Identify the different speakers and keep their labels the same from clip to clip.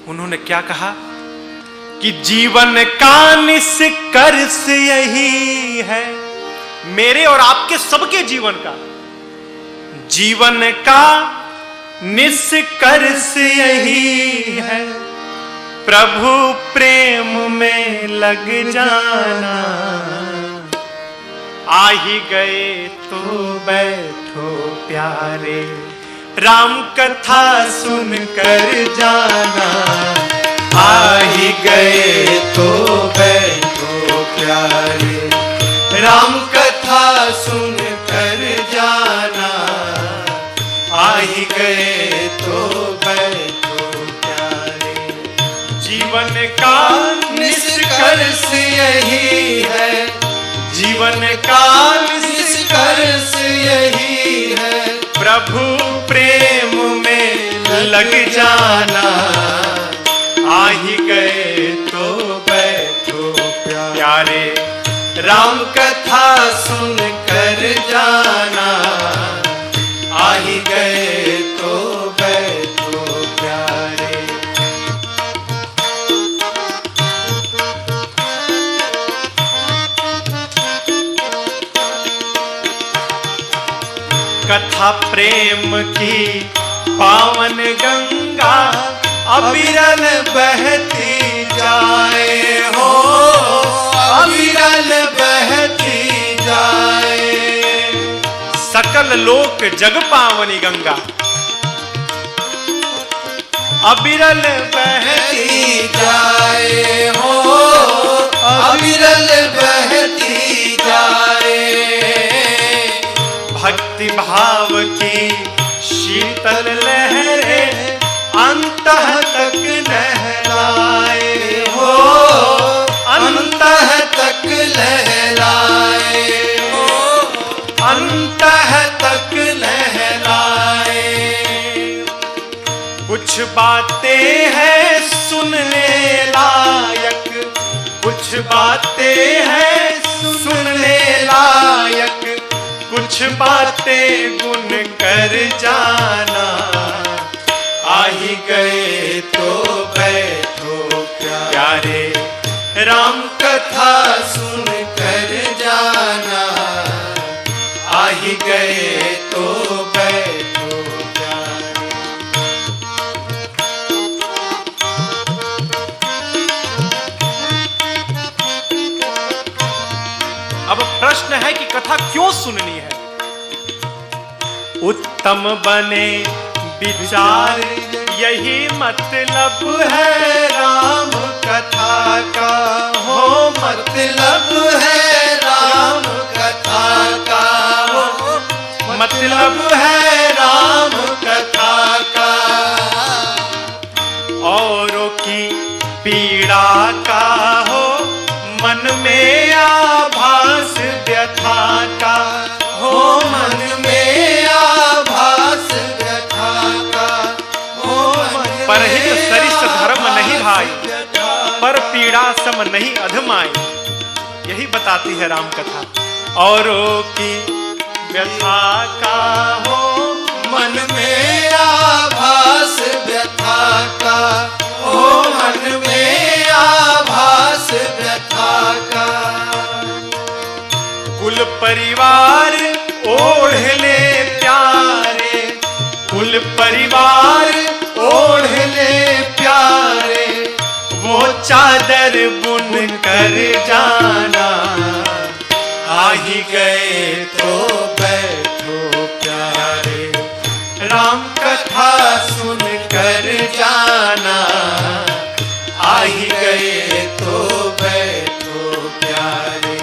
Speaker 1: उन्होंने क्या कहा कि जीवन का निष्कर्ष यही है, मेरे और आपके सबके जीवन का जीवन का निष्कर्ष यही है, प्रभु प्रेम में लग जाना। आ ही गए तो बैठो प्यारे, राम कथा सुनकर जाना।
Speaker 2: आ ही गए तो बैठो प्यारे, राम कथा सुनकर जाना। आ ही गए तो बैठो प्यारे,
Speaker 1: जीवन का
Speaker 2: निष्कर्ष यही है,
Speaker 1: जीवन का
Speaker 2: निष्कर्ष यही है,
Speaker 1: प्रभु प्रेम में लग जाना। आ ही गए तो बैठो प्यारे,
Speaker 2: राम कथा सुनकर जाना। आ ही गए तो बैठो प्यारे।
Speaker 1: कथा प्रेम की पावन गंगा
Speaker 2: अविरल बहती जाए हो, अविरल बहती जाए।
Speaker 1: सकल लोक जग पावनी गंगा अविरल
Speaker 2: बहती जाए हो, अविरल बहती जाए।
Speaker 1: भक्ति भाव की शीतल लहरें अंतः तक लहराए
Speaker 2: हो, अंतः तक लहराए हो, अंतः तक लहराए।
Speaker 1: कुछ बातें हैं सुनने लायक, कुछ बातें हैं सुनने लायक, कुछ बातें गुन कर जाना।
Speaker 2: आ ही गए तो बैठो प्यारे, राम कथा सुन कर जाना। आ ही गए तो बैठो प्यारे।
Speaker 1: अब प्रश्न है कि कथा क्यों सुननी है? उत्तम बने विचार यही मतलब
Speaker 2: है राम कथा का, हो मतलब है राम कथा का, हो मतलब है राम कथा का।
Speaker 1: औरों की पीड़ा का हो मन में आभास व्यथा का,
Speaker 2: हो मन में आभास व्यथा का, हो मन
Speaker 1: परहित सरिस धर्म नहीं भाई, पर पीड़ा सम नहीं अधमाई। यही बताती है राम कथा। औरों की व्यथा का हो
Speaker 2: मन में आभास व्यथा का, हो मन में आभास व्यथा का।
Speaker 1: कुल परिवार ओढ़ ले प्यारे, कुल परिवार
Speaker 2: ओढ़ ले प्यारे,
Speaker 1: वो चादर बुन कर जाना।
Speaker 2: आ ही गए तो बैठो प्यारे, राम कथा सुन कर जाना। आ ही गए तो बैठो प्यारे।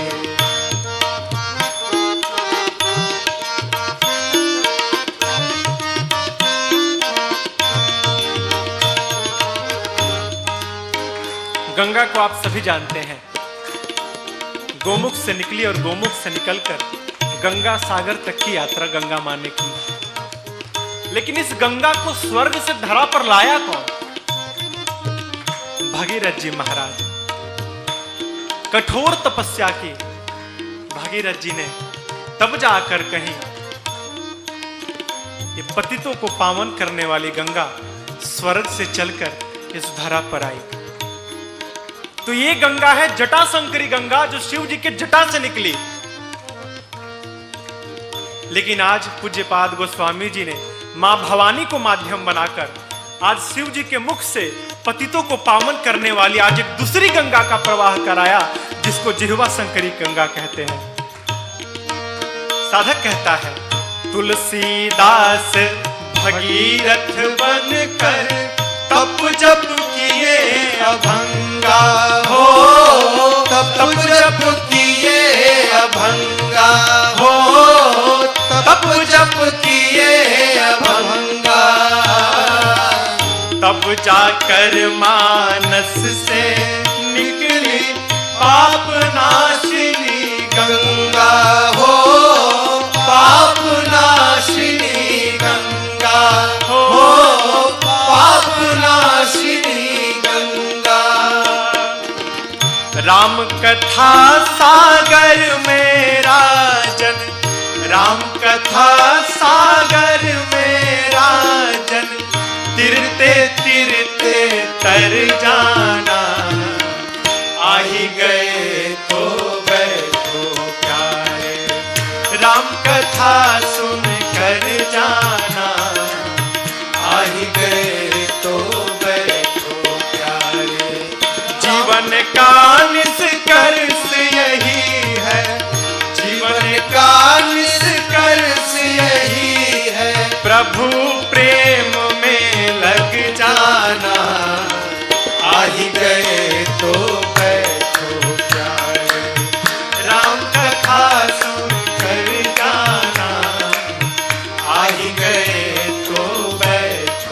Speaker 1: गंगा को आप सभी जानते हैं, गोमुख से निकली और गोमुख से निकलकर गंगा सागर तक की यात्रा गंगा माँ ने की। लेकिन इस गंगा को स्वर्ग से धरा पर लाया कौन? भगीरथ जी महाराज। कठोर तपस्या की भगीरथ जी ने तब जाकर कहीं ये पतितों को पावन करने वाली गंगा स्वर्ग से चलकर इस धरा पर आई। तो ये गंगा है जटाशंकरी गंगा, जो शिव जी के जटा से निकली। लेकिन आज पूज्यपाद गोस्वामी जी ने मां भवानी को माध्यम बनाकर आज शिव जी के मुख से पतितों को पावन करने वाली आज एक दूसरी गंगा का प्रवाह कराया, जिसको जिह्वा शंकरी गंगा कहते हैं। साधक कहता है, तुलसीदास भगीरथ बनकर
Speaker 2: तप जप किए अभंगा हो, तप जप किए अभंगा हो, तप जप किए अभंगा।
Speaker 1: तब जाकर मानस से
Speaker 2: निकली पाप नाशिनी गंगा हो, पाप नाशिनी गंगा हो, पाप नाशिनी गंगा।
Speaker 1: राम कथा सागर में राजन, राम कथा सागर में राजन, तिरते तिरते तर जाना।
Speaker 2: आही गए तो बैठो प्यारे,
Speaker 1: राम कथा सुन कर जाना।
Speaker 2: आही गए तो बैठो प्यारे।
Speaker 1: जीवन का निष्कर